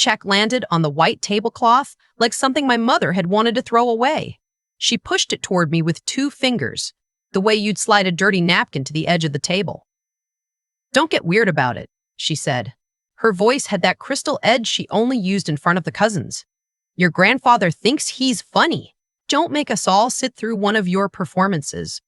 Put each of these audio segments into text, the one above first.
check landed on the white tablecloth like something my mother had wanted to throw away. She pushed it toward me with 2 fingers, the way you'd slide a dirty napkin to the edge of the table. "Don't get weird about it," she said. Her voice had that crystal edge she only used in front of the cousins. "Your grandfather thinks he's funny. Don't make us all sit through one of your performances."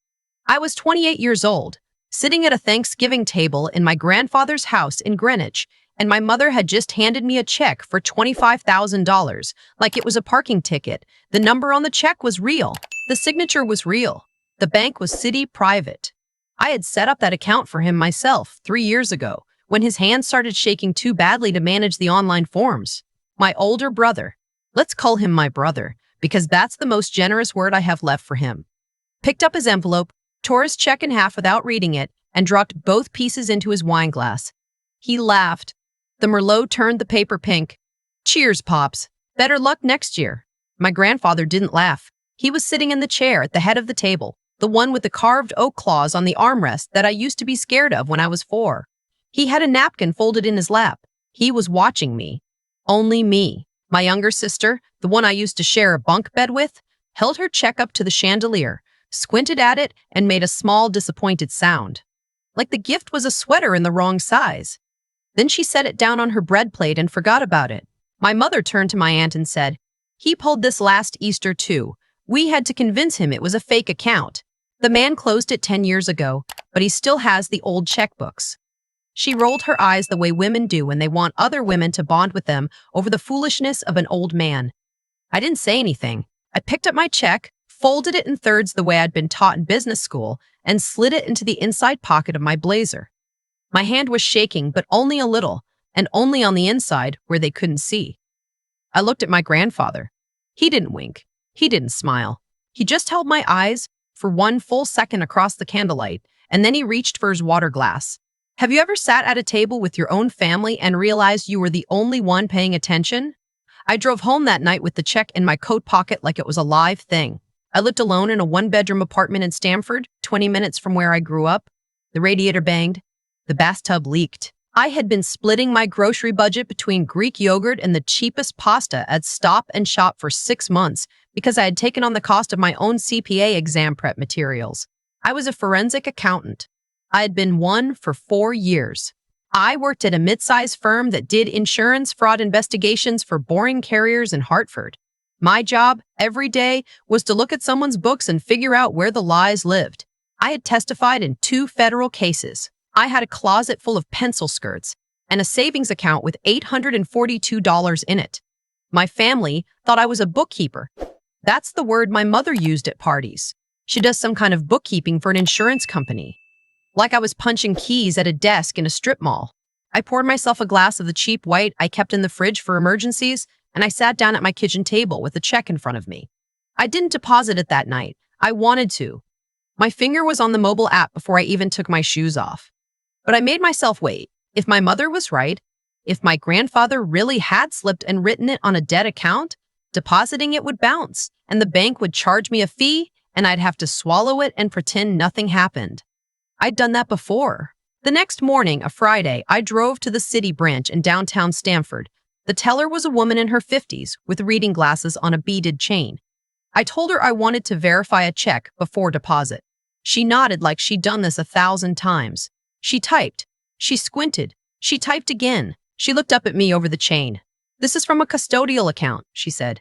I was 28 years old, sitting at a Thanksgiving table in my grandfather's house in Greenwich, and my mother had just handed me a check for $25,000, like it was a parking ticket. The number on the check was real. The signature was real. The bank was city private. I had set up that account for him myself 3 years ago, when his hands started shaking too badly to manage the online forms. My older brother, let's call him my brother, because that's the most generous word I have left for him, picked up his envelope, tore his check in half without reading it, and dropped both pieces into his wine glass. He laughed. The Merlot turned the paper pink. "Cheers, Pops. Better luck next year." My grandfather didn't laugh. He was sitting in the chair at the head of the table, the one with the carved oak claws on the armrest that I used to be scared of when I was 4. He had a napkin folded in his lap. He was watching me. Only me. My younger sister, the one I used to share a bunk bed with, held her check up to the chandelier, squinted at it, and made a small, disappointed sound, like the gift was a sweater in the wrong size. Then she set it down on her bread plate and forgot about it. My mother turned to my aunt and said, "He pulled this last Easter too. We had to convince him it was a fake account. The man closed it 10 years ago, but he still has the old checkbooks." She rolled her eyes the way women do when they want other women to bond with them over the foolishness of an old man. I didn't say anything. I picked up my check, folded it in thirds the way I'd been taught in business school, and slid it into the inside pocket of my blazer. My hand was shaking, but only a little, and only on the inside where they couldn't see. I looked at my grandfather. He didn't wink. He didn't smile. He just held my eyes for 1 full second across the candlelight, and then he reached for his water glass. Have you ever sat at a table with your own family and realized you were the only one paying attention? I drove home that night with the check in my coat pocket like it was a live thing. I lived alone in a 1-bedroom apartment in Stamford, 20 minutes from where I grew up. The radiator banged. The bathtub leaked. I had been splitting my grocery budget between Greek yogurt and the cheapest pasta at Stop and Shop for 6 months because I had taken on the cost of my own CPA exam prep materials. I was a forensic accountant. I had been one for 4 years. I worked at a mid-sized firm that did insurance fraud investigations for boring carriers in Hartford. My job, every day, was to look at someone's books and figure out where the lies lived. I had testified in 2 federal cases. I had a closet full of pencil skirts and a savings account with $842 in it. My family thought I was a bookkeeper. That's the word my mother used at parties. She does some kind of bookkeeping for an insurance company. Like I was punching keys at a desk in a strip mall. I poured myself a glass of the cheap white I kept in the fridge for emergencies, and I sat down at my kitchen table with a check in front of me. I didn't deposit it that night. I wanted to. My finger was on the mobile app before I even took my shoes off. But I made myself wait. If my mother was right, if my grandfather really had slipped and written it on a dead account, depositing it would bounce, and the bank would charge me a fee, and I'd have to swallow it and pretend nothing happened. I'd done that before. The next morning, a Friday, I drove to the city branch in downtown Stamford. The teller was a woman in her 50s with reading glasses on a beaded chain. I told her I wanted to verify a check before deposit. She nodded like she'd done this 1,000 times. She typed. She squinted. She typed again. She looked up at me over the chain. "This is from a custodial account," she said.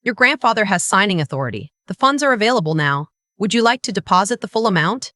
"Your grandfather has signing authority. The funds are available now. Would you like to deposit the full amount?"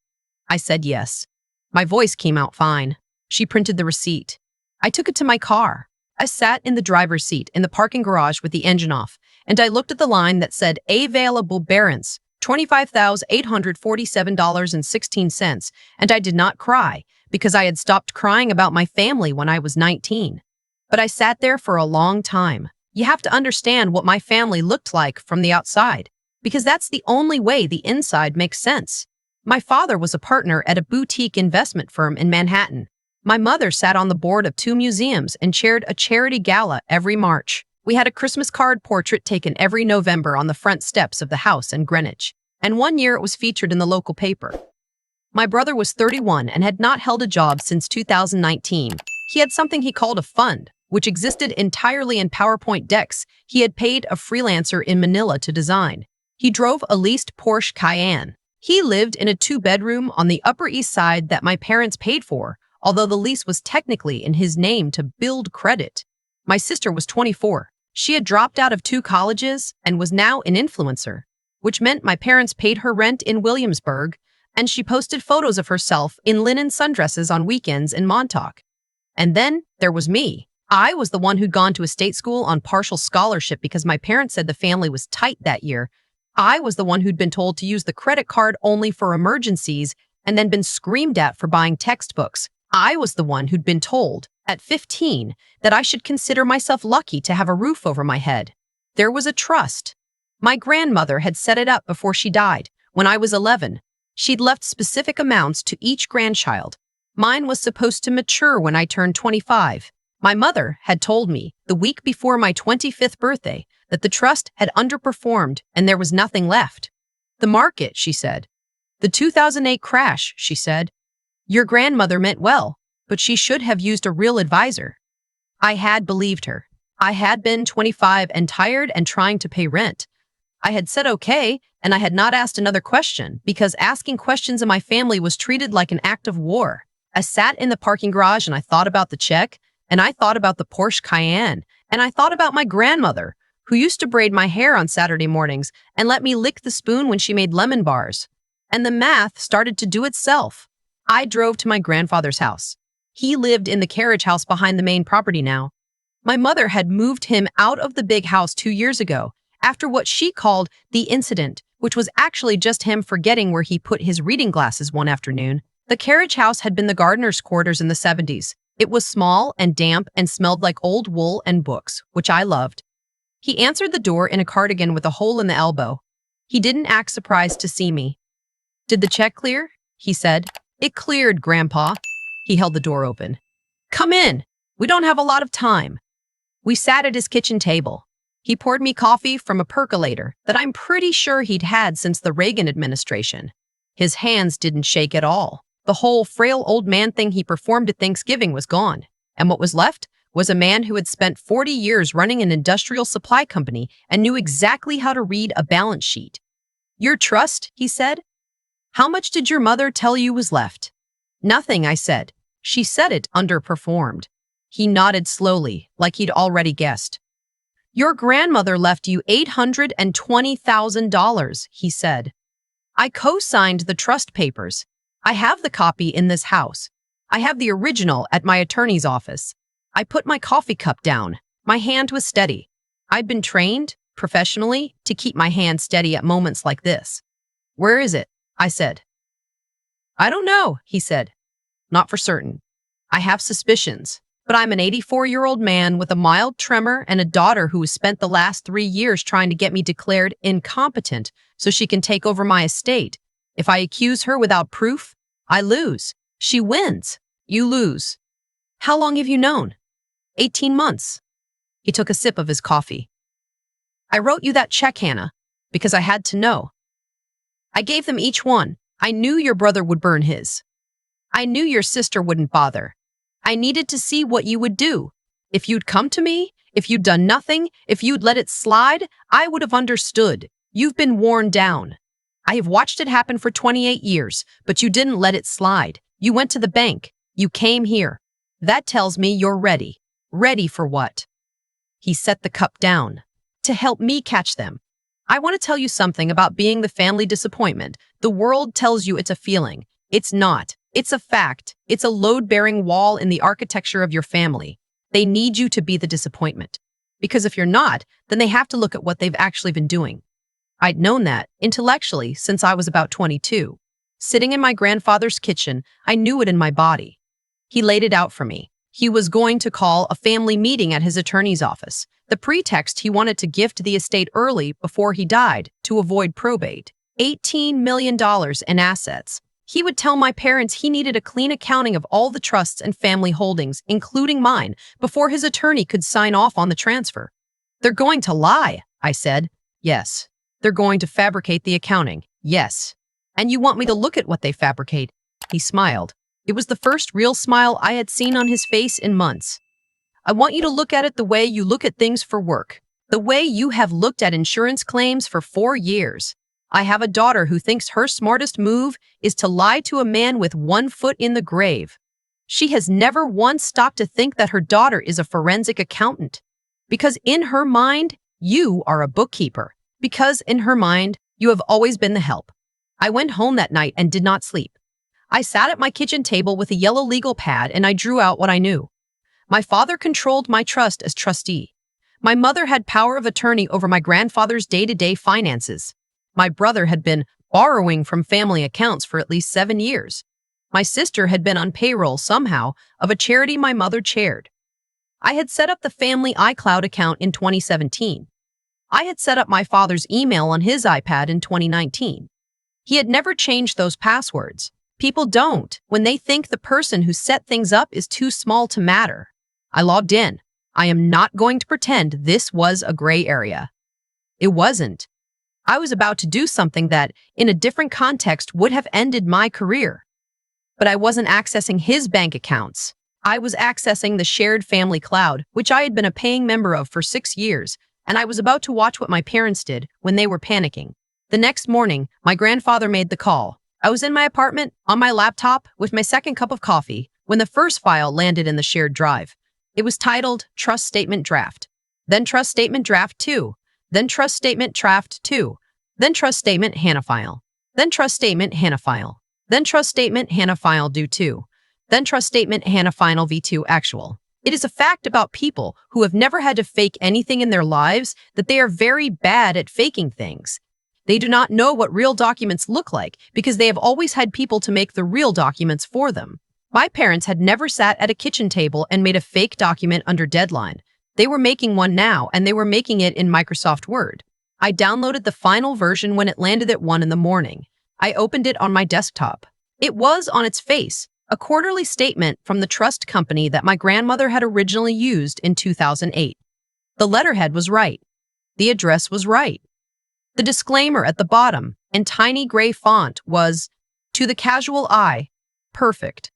I said yes. My voice came out fine. She printed the receipt. I took it to my car. I sat in the driver's seat in the parking garage with the engine off, and I looked at the line that said available balance, $25,847.16, and I did not cry because I had stopped crying about my family when I was 19. But I sat there for a long time. You have to understand what my family looked like from the outside, because that's the only way the inside makes sense. My father was a partner at a boutique investment firm in Manhattan. My mother sat on the board of 2 museums and chaired a charity gala every March. We had a Christmas card portrait taken every November on the front steps of the house in Greenwich, and one year it was featured in the local paper. My brother was 31 and had not held a job since 2019. He had something he called a fund, which existed entirely in PowerPoint decks he had paid a freelancer in Manila to design. He drove a leased Porsche Cayenne. He lived in a two-bedroom on the Upper East Side that my parents paid for, although the lease was technically in his name to build credit. My sister was 24. She had dropped out of 2 colleges and was now an influencer, which meant my parents paid her rent in Williamsburg, and she posted photos of herself in linen sundresses on weekends in Montauk. And then there was me. I was the one who'd gone to a state school on partial scholarship because my parents said the family was tight that year. I was the one who'd been told to use the credit card only for emergencies and then been screamed at for buying textbooks. I was the one who'd been told, at 15, that I should consider myself lucky to have a roof over my head. There was a trust. My grandmother had set it up before she died. When I was 11, she'd left specific amounts to each grandchild. Mine was supposed to mature when I turned 25. My mother had told me, the week before my 25th birthday, that the trust had underperformed and there was nothing left. The market, she said. The 2008 crash, she said. Your grandmother meant well, but she should have used a real advisor. I had believed her. I had been 25 and tired and trying to pay rent. I had said okay, and I had not asked another question because asking questions in my family was treated like an act of war. I sat in the parking garage and I thought about the check, and I thought about the Porsche Cayenne, and I thought about my grandmother, who used to braid my hair on Saturday mornings and let me lick the spoon when she made lemon bars. And the math started to do itself. I drove to my grandfather's house. He lived in the carriage house behind the main property now. My mother had moved him out of the big house 2 years ago, after what she called the incident, which was actually just him forgetting where he put his reading glasses one afternoon. The carriage house had been the gardener's quarters in the 70s. It was small and damp and smelled like old wool and books, which I loved. He answered the door in a cardigan with a hole in the elbow. He didn't act surprised to see me. Did the check clear? He said. It cleared, Grandpa. He held the door open. Come in. We don't have a lot of time. We sat at his kitchen table. He poured me coffee from a percolator that I'm pretty sure he'd had since the Reagan administration. His hands didn't shake at all. The whole frail old man thing he performed at Thanksgiving was gone, and what was left was a man who had spent 40 years running an industrial supply company and knew exactly how to read a balance sheet. Your trust, he said. How much did your mother tell you was left? Nothing, I said. She said it underperformed. He nodded slowly, like he'd already guessed. Your grandmother left you $820,000, he said. I co-signed the trust papers. I have the copy in this house. I have the original at my attorney's office. I put my coffee cup down. My hand was steady. I'd been trained, professionally, to keep my hand steady at moments like this. Where is it? I said. I don't know, he said. Not for certain. I have suspicions, but I'm an 84-year-old man with a mild tremor and a daughter who has spent the last 3 years trying to get me declared incompetent so she can take over my estate. If I accuse her without proof, I lose. She wins. You lose. How long have you known? 18 months. He took a sip of his coffee. I wrote you that check, Hannah, because I had to know. I gave them each one. I knew your brother would burn his. I knew your sister wouldn't bother. I needed to see what you would do. If you'd come to me, if you'd done nothing, if you'd let it slide, I would have understood. You've been worn down. I have watched it happen for 28 years, but you didn't let it slide. You went to the bank. You came here. That tells me you're ready. Ready for what? He set the cup down. To help me catch them. I want to tell you something about being the family disappointment. The world tells you it's a feeling. It's not. It's a fact. It's a load-bearing wall in the architecture of your family. They need you to be the disappointment. Because if you're not, then they have to look at what they've actually been doing. I'd known that, intellectually, since I was about 22. Sitting in my grandfather's kitchen, I knew it in my body. He laid it out for me. He was going to call a family meeting at his attorney's office. The pretext he wanted to gift the estate early before he died to avoid probate. $18 million in assets. He would tell my parents he needed a clean accounting of all the trusts and family holdings, including mine, before his attorney could sign off on the transfer. They're going to lie, I said. Yes. They're going to fabricate the accounting. Yes. And you want me to look at what they fabricate? He smiled. It was the first real smile I had seen on his face in months. I want you to look at it the way you look at things for work, the way you have looked at insurance claims for 4 years. I have a daughter who thinks her smartest move is to lie to a man with one foot in the grave. She has never once stopped to think that her daughter is a forensic accountant. Because in her mind, you are a bookkeeper. Because in her mind, you have always been the help. I went home that night and did not sleep. I sat at my kitchen table with a yellow legal pad and I drew out what I knew. My father controlled my trust as trustee. My mother had power of attorney over my grandfather's day-to-day finances. My brother had been borrowing from family accounts for at least 7 years. My sister had been on payroll somehow of a charity my mother chaired. I had set up the family iCloud account in 2017. I had set up my father's email on his iPad in 2019. He had never changed those passwords. People don't when they think the person who set things up is too small to matter. I logged in. I am not going to pretend this was a gray area. It wasn't. I was about to do something that, in a different context, would have ended my career. But I wasn't accessing his bank accounts. I was accessing the shared family cloud, which I had been a paying member of for 6 years, and I was about to watch what my parents did when they were panicking. The next morning, my grandfather made the call. I was in my apartment, on my laptop, with my second cup of coffee, when the first file landed in the shared drive. It was titled Trust Statement Draft. Then Trust Statement Draft 2. Then Trust Statement Draft 2. Then Trust Statement Hannah File. Then Trust Statement Hannah File. Then Trust Statement Hannah File Due 2. Then Trust Statement Hannah Final V2 Actual. It is a fact about people who have never had to fake anything in their lives that they are very bad at faking things. They do not know what real documents look like because they have always had people to make the real documents for them. My parents had never sat at a kitchen table and made a fake document under deadline. They were making one now, and they were making it in Microsoft Word. I downloaded the final version when it landed at 1 in the morning. I opened it on my desktop. It was, on its face, a quarterly statement from the trust company that my grandmother had originally used in 2008. The letterhead was right. The address was right. The disclaimer at the bottom, in tiny gray font, was, "To the casual eye, perfect."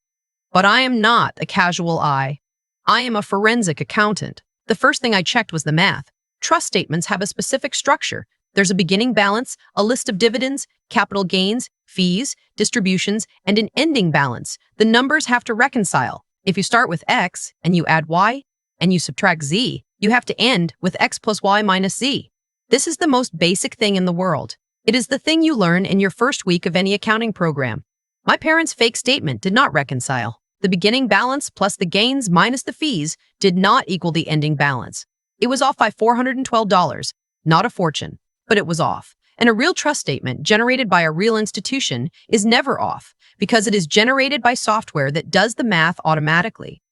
But I am not a casual eye. I am a forensic accountant. The first thing I checked was the math. Trust statements have a specific structure. There's a beginning balance, a list of dividends, capital gains, fees, distributions, and an ending balance. The numbers have to reconcile. If you start with X and you add Y and you subtract Z, you have to end with X plus Y minus Z. This is the most basic thing in the world. It is the thing you learn in your first week of any accounting program. My parents' fake statement did not reconcile. The beginning balance plus the gains minus the fees did not equal the ending balance. It was off by $412, not a fortune, but it was off. And a real trust statement generated by a real institution is never off because it is generated by software that does the math automatically.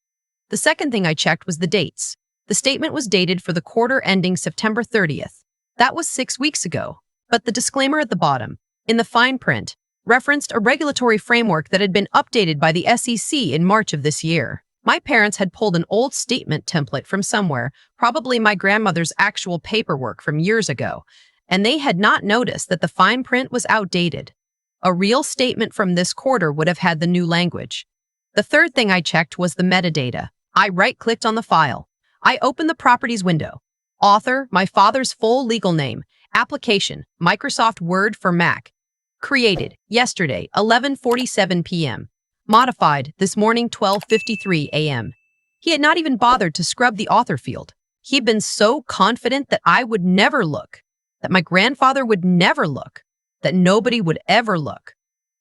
The second thing I checked was the dates. The statement was dated for the quarter ending September 30th. That was 6 weeks ago. But the disclaimer at the bottom, in the fine print, referenced a regulatory framework that had been updated by the SEC in March of this year. My parents had pulled an old statement template from somewhere, probably my grandmother's actual paperwork from years ago, and they had not noticed that the fine print was outdated. A real statement from this quarter would have had the new language. The third thing I checked was the metadata. I right-clicked on the file. I opened the Properties window. Author, my father's full legal name. Application, Microsoft Word for Mac. Created, yesterday, 11:47 p.m. Modified, this morning, 12:53 a.m. He had not even bothered to scrub the author field. He had been so confident that I would never look, that my grandfather would never look, that nobody would ever look,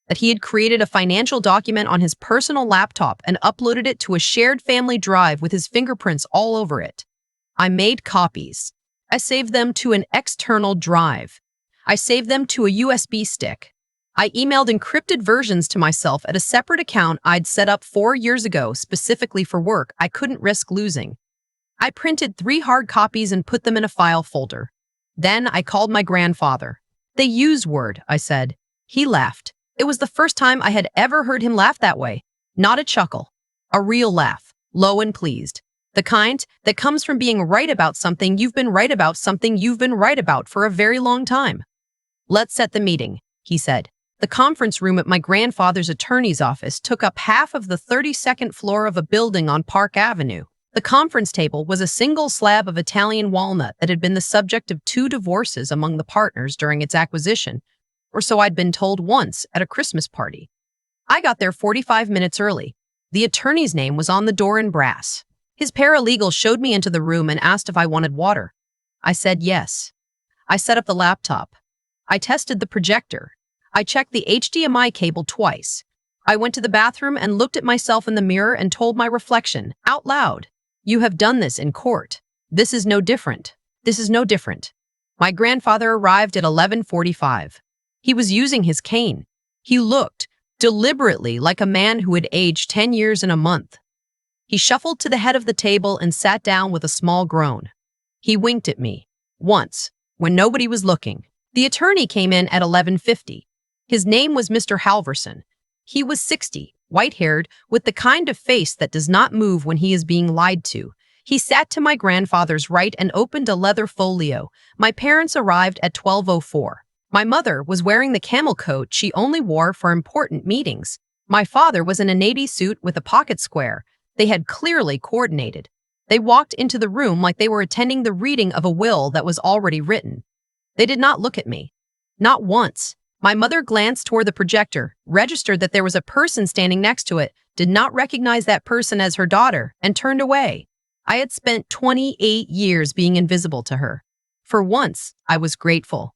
that he had created a financial document on his personal laptop and uploaded it to a shared family drive with his fingerprints all over it. I made copies. I saved them to an external drive. I saved them to a USB stick. I emailed encrypted versions to myself at a separate account I'd set up 4 years ago specifically for work I couldn't risk losing. I printed 3 hard copies and put them in a file folder. Then I called my grandfather. "They use Word," I said. He laughed. It was the first time I had ever heard him laugh that way. Not a chuckle. A real laugh, low and pleased. The kind that comes from being right about something you've been right about something you've been right about for a very long time. "Let's set the meeting," he said. The conference room at my grandfather's attorney's office took up half of the 32nd floor of a building on Park Avenue. The conference table was a single slab of Italian walnut that had been the subject of 2 divorces among the partners during its acquisition, or so I'd been told once at a Christmas party. I got there 45 minutes early. The attorney's name was on the door in brass. His paralegal showed me into the room and asked if I wanted water. I said yes. I set up the laptop. I tested the projector. I checked the HDMI cable twice. I went to the bathroom and looked at myself in the mirror and told my reflection, out loud, "You have done this in court. This is no different. This is no different." My grandfather arrived at 11:45. He was using his cane. He looked, deliberately, like a man who had aged 10 years in a month. He shuffled to the head of the table and sat down with a small groan. He winked at me. Once, when nobody was looking. The attorney came in at 11:50. His name was Mr. Halverson. He was 60, white-haired, with the kind of face that does not move when he is being lied to. He sat to my grandfather's right and opened a leather folio. My parents arrived at 12:04. My mother was wearing the camel coat she only wore for important meetings. My father was in a navy suit with a pocket square. They had clearly coordinated. They walked into the room like they were attending the reading of a will that was already written. They did not look at me. Not once. My mother glanced toward the projector, registered that there was a person standing next to it, did not recognize that person as her daughter, and turned away. I had spent 28 years being invisible to her. For once, I was grateful.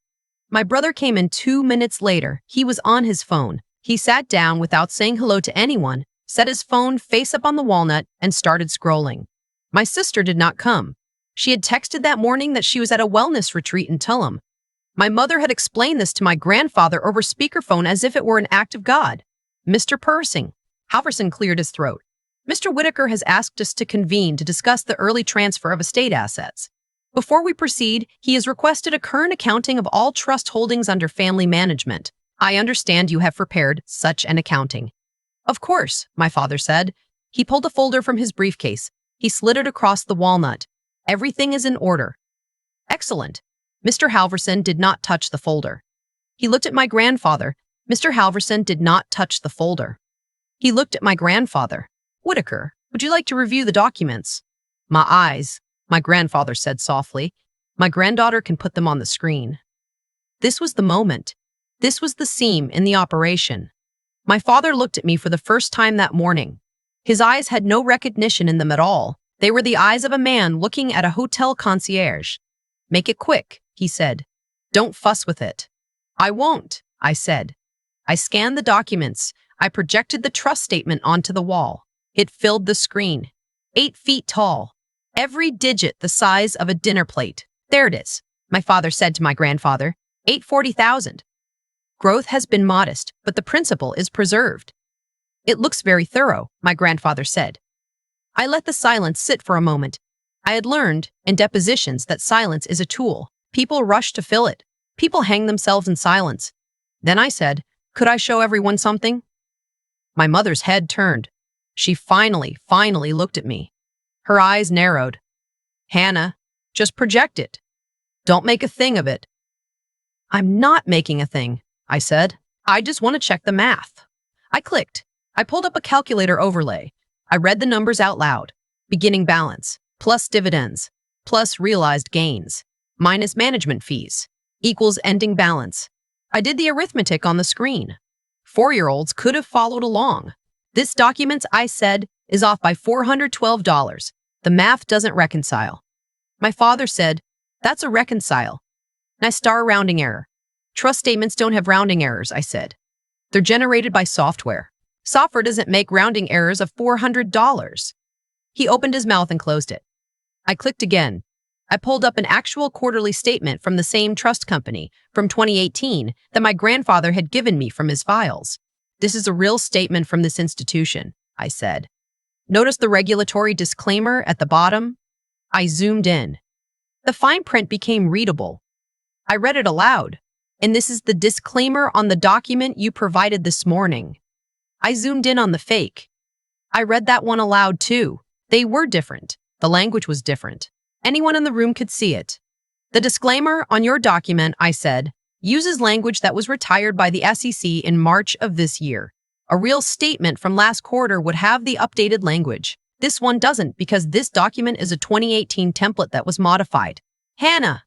My brother came in 2 minutes later. He was on his phone. He sat down without saying hello to anyone, set his phone face up on the walnut, and started scrolling. My sister did not come. She had texted that morning that she was at a wellness retreat in Tulum. My mother had explained this to my grandfather over speakerphone as if it were an act of God. "Mr. Pursing." Halverson cleared his throat. "Mr. Whitaker has asked us to convene to discuss the early transfer of estate assets. Before we proceed, he has requested a current accounting of all trust holdings under family management. I understand you have prepared such an accounting." "Of course," my father said. He pulled a folder from his briefcase. He slid it across the walnut. "Everything is in order." "Excellent." Mr. Halverson did not touch the folder. He looked at my grandfather. Mr. Halverson did not touch the folder. He looked at my grandfather. "Whitaker, would you like to review the documents?" "My eyes," my grandfather said softly. "My granddaughter can put them on the screen." This was the moment. This was the seam in the operation. My father looked at me for the first time that morning. His eyes had no recognition in them at all. They were the eyes of a man looking at a hotel concierge. "Make it quick," he said. "Don't fuss with it." "I won't," I said. I scanned the documents. I projected the trust statement onto the wall. It filled the screen. 8 feet tall. Every digit the size of a dinner plate. "There it is," my father said to my grandfather. $840,000. "Growth has been modest, but the principle is preserved." "It looks very thorough," my grandfather said. I let the silence sit for a moment. I had learned, in depositions, that silence is a tool. People rush to fill it. People hang themselves in silence. Then I said, "Could I show everyone something?" My mother's head turned. She finally looked at me. Her eyes narrowed. "Hannah, just project it. Don't make a thing of it." "I'm not making a thing," I said. "I just want to check the math." I clicked. I pulled up a calculator overlay. I read the numbers out loud. Beginning balance, plus dividends, plus realized gains, minus management fees, equals ending balance. I did the arithmetic on the screen. 4-year-olds could have followed along. "This document," I said, "is off by $412. The math doesn't reconcile." My father said, "That's a reconcile." "Nice star rounding error." "Trust statements don't have rounding errors," I said. "They're generated by software. Software doesn't make rounding errors of $400. He opened his mouth and closed it. I clicked again. I pulled up an actual quarterly statement from the same trust company from 2018 that my grandfather had given me from his files. "This is a real statement from this institution," I said. "Notice the regulatory disclaimer at the bottom?" I zoomed in. The fine print became readable. I read it aloud. "And this is the disclaimer on the document you provided this morning." I zoomed in on the fake. I read that one aloud too. They were different. The language was different. Anyone in the room could see it. "The disclaimer on your document," I said, "uses language that was retired by the SEC in March of this year. A real statement from last quarter would have the updated language. This one doesn't because this document is a 2018 template that was modified. Hannah!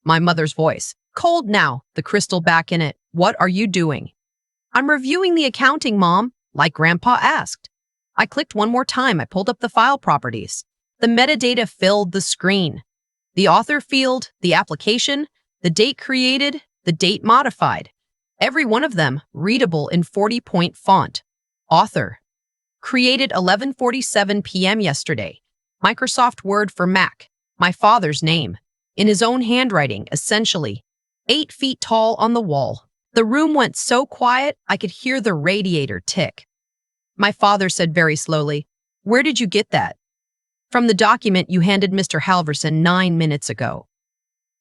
My mother's voice. Cold now, the crystal back in it. What are you doing? I'm reviewing the accounting, Mom, like Grandpa asked. I clicked one more time. I pulled up the file properties. The metadata filled the screen. The author field, the application, the date created, the date modified. Every one of them readable in 40-point font. Author. Created 11:47 p.m. yesterday. Microsoft Word for Mac. My father's name. In his own handwriting, essentially. 8 feet tall on the wall. The room went so quiet, I could hear the radiator tick. My father said very slowly, "Where did you get that?" "From the document you handed Mr. Halverson 9 minutes ago."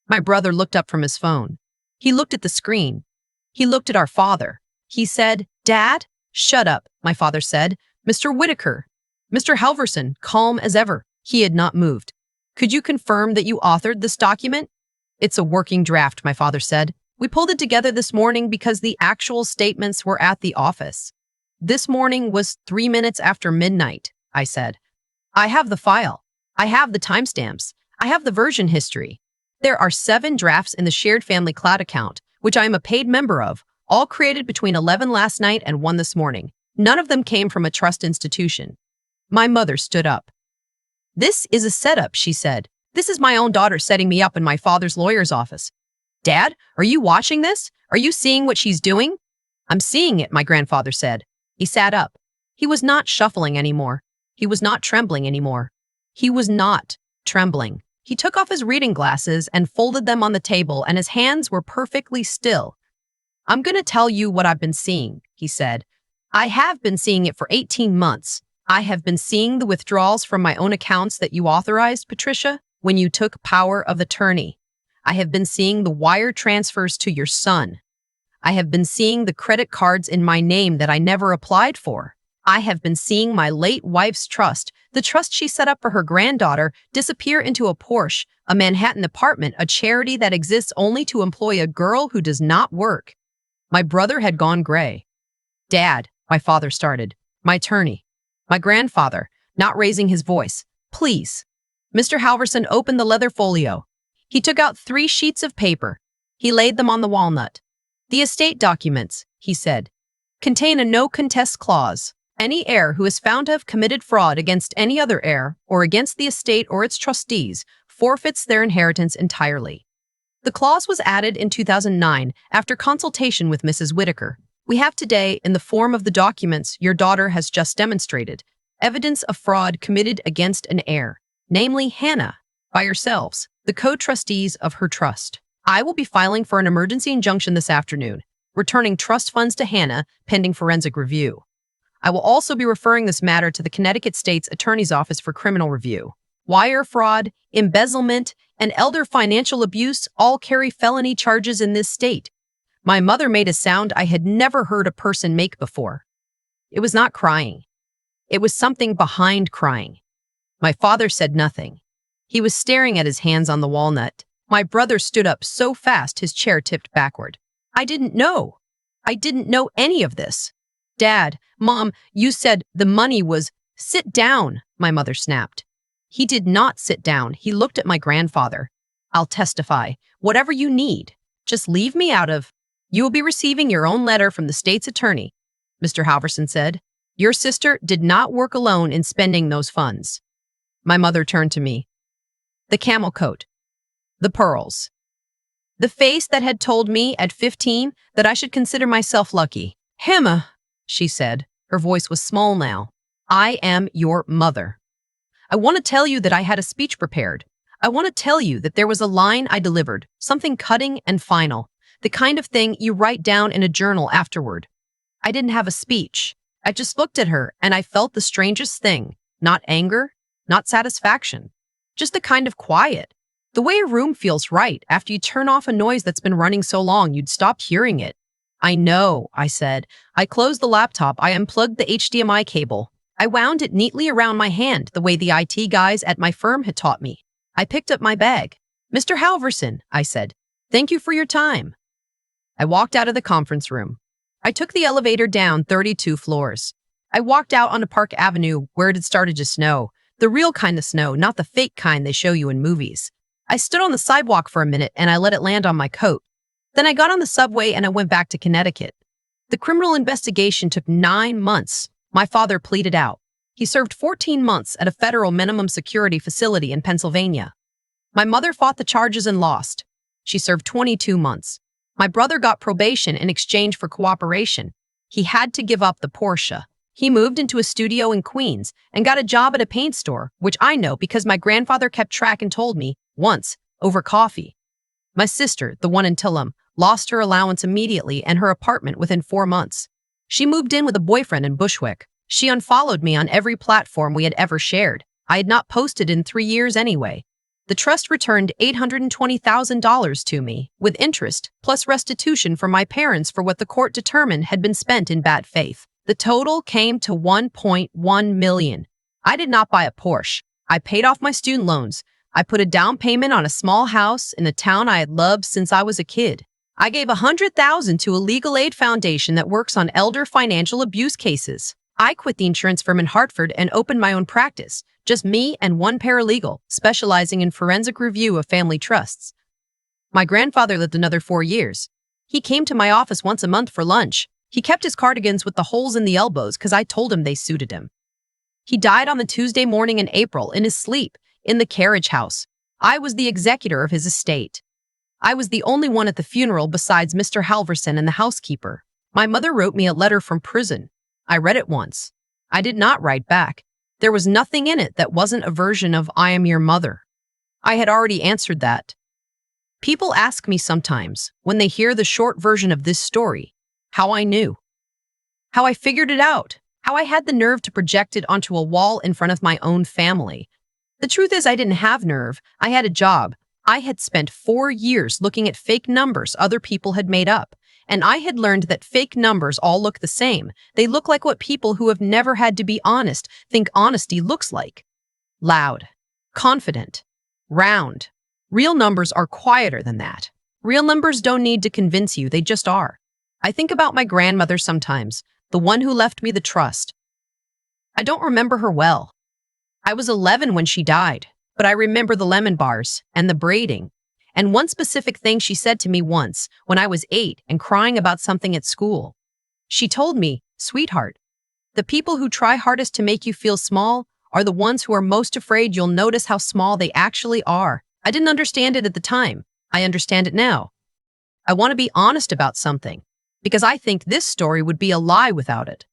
My brother looked up from his phone. He looked at the screen. He looked at our father. He said, "Dad?" "Shut up," my father said. "Mr. Whitaker." Mr. Halverson, calm as ever. He had not moved. "Could you confirm that you authored this document?" "It's a working draft," my father said. "We pulled it together this morning because the actual statements were at the office." "This morning was 3 minutes after midnight," I said. "I have the file. I have the timestamps. I have the version history. There are 7 drafts in the shared family cloud account, which I am a paid member of, all created between 11 last night and 1 this morning. None of them came from a trust institution." My mother stood up. "This is a setup," she said. "This is my own daughter setting me up in my father's lawyer's office." "Dad, are you watching this? Are you seeing what she's doing?" "I'm seeing it," my grandfather said. He sat up. He was not shuffling anymore. He was not trembling anymore. He was not trembling. He took off his reading glasses and folded them on the table, and his hands were perfectly still. "I'm going to tell you what I've been seeing," he said. "I have been seeing it for 18 months. I have been seeing the withdrawals from my own accounts that you authorized, Patricia, when you took power of attorney. I have been seeing the wire transfers to your son. I have been seeing the credit cards in my name that I never applied for. I have been seeing my late wife's trust, the trust she set up for her granddaughter, disappear into a Porsche, a Manhattan apartment, a charity that exists only to employ a girl who does not work." My brother had gone gray. "Dad," my father started. "My attorney." My grandfather, not raising his voice. "Please." Mr. Halverson opened the leather folio. He took out 3 sheets of paper. He laid them on the walnut. "The estate documents," he said, "contain a no-contest clause. Any heir who is found to have committed fraud against any other heir or against the estate or its trustees forfeits their inheritance entirely." The clause was added in 2009 after consultation with Mrs. Whitaker. We have today, in the form of the documents your daughter has just demonstrated, evidence of fraud committed against an heir, namely Hannah, by yourselves, the co-trustees of her trust. I will be filing for an emergency injunction this afternoon, returning trust funds to Hannah pending forensic review. I will also be referring this matter to the Connecticut State's Attorney's Office for criminal review. Wire fraud, embezzlement, and elder financial abuse all carry felony charges in this state. My mother made a sound I had never heard a person make before. It was not crying. It was something behind crying. My father said nothing. He was staring at his hands on the walnut. My brother stood up so fast his chair tipped backward. "I didn't know. I didn't know any of this." "Dad, Mom, you said the money was—" "Sit down," my mother snapped. He did not sit down. He looked at my grandfather. "I'll testify. Whatever you need. Just leave me out of—" "You will be receiving your own letter from the state's attorney," Mr. Halverson said. "Your sister did not work alone in spending those funds." My mother turned to me. The camel coat. The pearls. The face that had told me at 15 that I should consider myself lucky. "Hannah," she said. Her voice was small now. "I am your mother. I want to tell you that I had a speech prepared. I want to tell you that there was a line I delivered, something cutting and final, the kind of thing you write down in a journal afterward. I didn't have a speech. I just looked at her and I felt the strangest thing. Not anger, not satisfaction. Just the kind of quiet. The way a room feels right after you turn off a noise that's been running so long you'd stop hearing it. "I know," I said. I closed the laptop. I unplugged the HDMI cable. I wound it neatly around my hand the way the IT guys at my firm had taught me. I picked up my bag. "Mr. Halverson," I said, "thank you for your time." I walked out of the conference room. I took the elevator down 32 floors. I walked out onto Park Avenue where it had started to snow. The real kind of snow, not the fake kind they show you in movies. I stood on the sidewalk for a minute and I let it land on my coat. Then I got on the subway and I went back to Connecticut. The criminal investigation took 9 months. My father pleaded out. He served 14 months at a federal minimum security facility in Pennsylvania. My mother fought the charges and lost. She served 22 months. My brother got probation in exchange for cooperation. He had to give up the Porsche. He moved into a studio in Queens and got a job at a paint store, which I know because my grandfather kept track and told me once over coffee. My sister, the one in Tillum, lost her allowance immediately and her apartment within 4 months. She moved in with a boyfriend in Bushwick. She unfollowed me on every platform we had ever shared. I had not posted in 3 years anyway. The trust returned $820,000 to me, with interest, plus restitution from my parents for what the court determined had been spent in bad faith. The total came to $1.1 million. I did not buy a Porsche. I paid off my student loans. I put a down payment on a small house in a town I had loved since I was a kid. I gave $100,000 to a legal aid foundation that works on elder financial abuse cases. I quit the insurance firm in Hartford and opened my own practice, just me and one paralegal, specializing in forensic review of family trusts. My grandfather lived another 4 years. He came to my office once a month for lunch. He kept his cardigans with the holes in the elbows because I told him they suited him. He died on the Tuesday morning in April in his sleep in the carriage house. I was the executor of his estate. I was the only one at the funeral besides Mr. Halverson and the housekeeper. My mother wrote me a letter from prison. I read it once. I did not write back. There was nothing in it that wasn't a version of "I am your mother." I had already answered that. People ask me sometimes, when they hear the short version of this story, how I knew. How I figured it out. How I had the nerve to project it onto a wall in front of my own family. The truth is I didn't have nerve. I had a job. I had spent 4 years looking at fake numbers other people had made up. And I had learned that fake numbers all look the same. They look like what people who have never had to be honest think honesty looks like. Loud, confident, round. Real numbers are quieter than that. Real numbers don't need to convince you, they just are. I think about my grandmother sometimes, the one who left me the trust. I don't remember her well. I was 11 when she died, but I remember the lemon bars and the braiding. And one specific thing she said to me once when I was 8 and crying about something at school. She told me, "Sweetheart, the people who try hardest to make you feel small are the ones who are most afraid you'll notice how small they actually are." I didn't understand it at the time. I understand it now. I want to be honest about something, because I think this story would be a lie without it.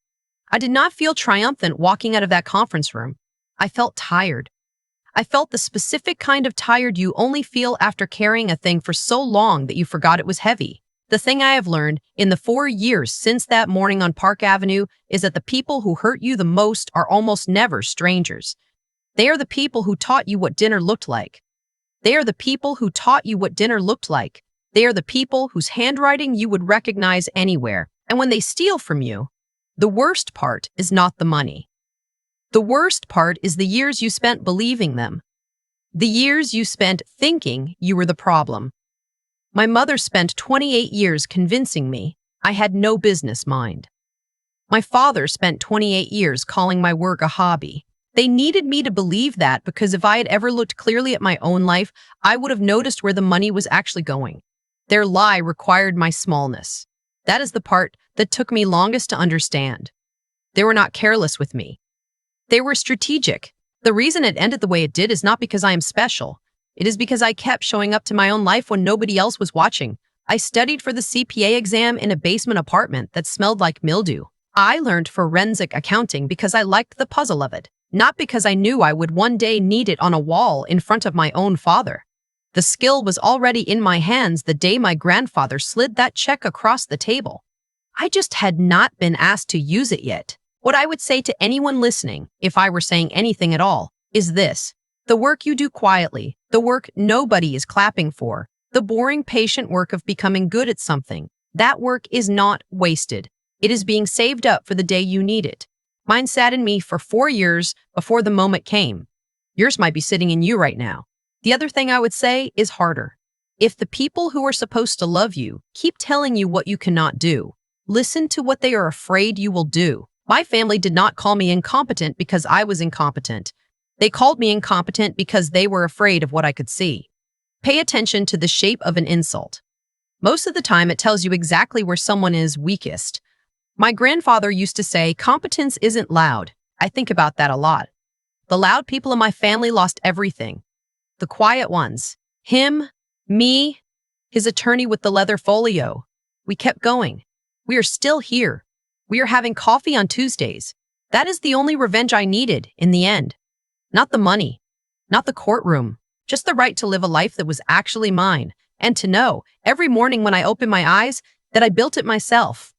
I did not feel triumphant walking out of that conference room. I felt tired. I felt the specific kind of tired you only feel after carrying a thing for so long that you forgot it was heavy. The thing I have learned in the 4 years since that morning on Park Avenue is that the people who hurt you the most are almost never strangers. They are the people who taught you what dinner looked like. They are the people who taught you what dinner looked like. They are the people whose handwriting you would recognize anywhere. And when they steal from you, the worst part is not the money. The worst part is the years you spent believing them. The years you spent thinking you were the problem. My mother spent 28 years convincing me I had no business mind. My father spent 28 years calling my work a hobby. They needed me to believe that because if I had ever looked clearly at my own life, I would have noticed where the money was actually going. Their lie required my smallness. That is the part that took me longest to understand. They were not careless with me. They were strategic. The reason it ended the way it did is not because I am special. It is because I kept showing up to my own life when nobody else was watching. I studied for the CPA exam in a basement apartment that smelled like mildew. I learned forensic accounting because I liked the puzzle of it, not because I knew I would one day need it on a wall in front of my own father. The skill was already in my hands the day my grandfather slid that check across the table. I just had not been asked to use it yet. What I would say to anyone listening, if I were saying anything at all, is this. The work you do quietly, the work nobody is clapping for, the boring, patient work of becoming good at something, that work is not wasted. It is being saved up for the day you need it. Mine sat in me for 4 years before the moment came. Yours might be sitting in you right now. The other thing I would say is harder. If the people who are supposed to love you keep telling you what you cannot do, listen to what they are afraid you will do. My family did not call me incompetent because I was incompetent. They called me incompetent because they were afraid of what I could see. Pay attention to the shape of an insult. Most of the time, it tells you exactly where someone is weakest. My grandfather used to say, competence isn't loud. I think about that a lot. The loud people in my family lost everything. The quiet ones. Him, me, his attorney with the leather folio. We kept going. We are still here. We are having coffee on Tuesdays. That is the only revenge I needed in the end. Not the money, not the courtroom, just the right to live a life that was actually mine, and to know, every morning when I open my eyes, that I built it myself.